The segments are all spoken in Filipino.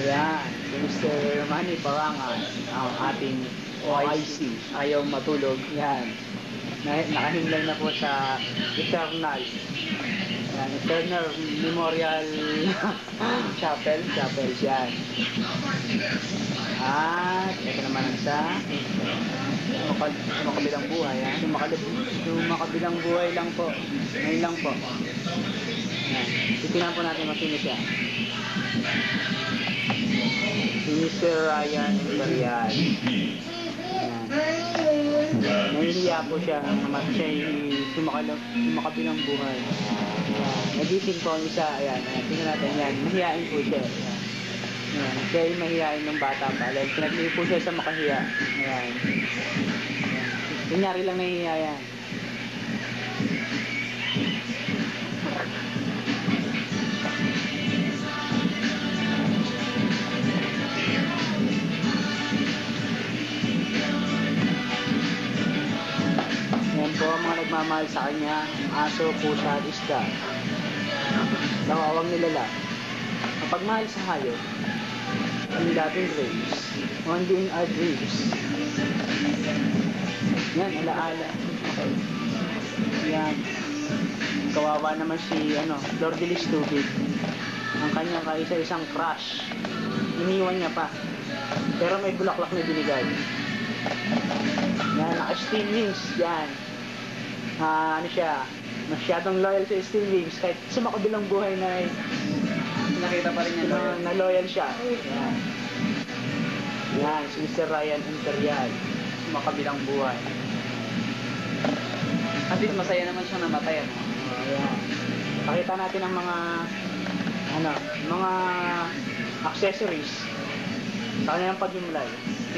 Ayan, si Mr. Manny Parangan, ang ating OIC. Ayaw matulog. Yan. Nakahimlay na po sa Eternal. Yan, Eternal Memorial Chapel. Yan. At ito naman ang sa makabilang buhay. Makabilang buhay lang po. Ngayon lang po. Yan. Titignan po natin masino siya. Si Mr. Ryan Imperial. Nahihiya po siya naman siya makabilang buhay. Nagising po ang isa. Ayan, tingnan natin yan. Mahihain po siya. Ayan, siya ay mahihain ng bata pa. Pinagli po siya sa makahiya. Ayan. Kunyari lang nahihiya yan. Po ang mga nagmamahal sa kanya, aso, pusa at isda. Nakawang nilala. Kapag mahal sa hayop, ang dating graves, one din are graves. Yan, alaala. Okay. Yan. Kawawa naman si, Lord Dilis Tubig. Ang kanyang kaisa-isang crush. Iniwan niya pa. Pero may bulaklak na binigay. Yan, naka-steam wings. Yan. Siya, masyadong loyal sa Steel Wings kahit sa makabilang buhay na nakita pa rin niya na loyal siya. Yan. Yan, si Mr. Ryan Imperial, makabilang buhay. At least masaya naman siya namatay. Yan. Pakita natin ang mga accessories sa kanilang paghimlay.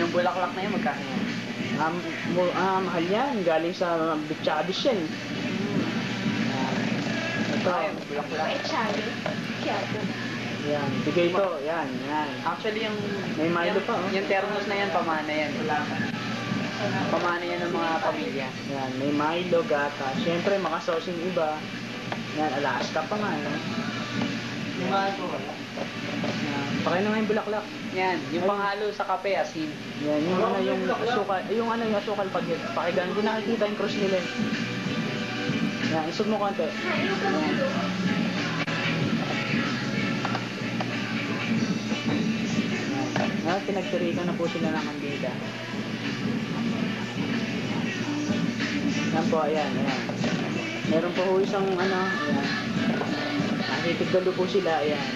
Yung bulaklak na yun, magkano yan? Mahal yan. Galing sa Bichadis yan. Ito. Bulaklak. Yan. Bigay ito. Yan. Actually, may Milo pa. Yung termos na yan, pamana yan. Pamana yan ng mga pamilya. Yan. May Milo, gata. Siyempre, makasosing iba. Yan. Alaska pa nga. Yung mahal ko wala. Pakay naman yung bulaklak. Yan, yung panghalo sa kape, asin. Yan, yung asukal. Yung asukal pag pakigan. Hindi nakikita yung cross nila. Yan, isog mo konti. Yan. Pinagtirikan na po sila ng kandida. Yan po, ayan. Meron po isang ayan. Nakitigalo po sila, ayan.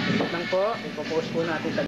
Ito lang po, ipopost po natin sa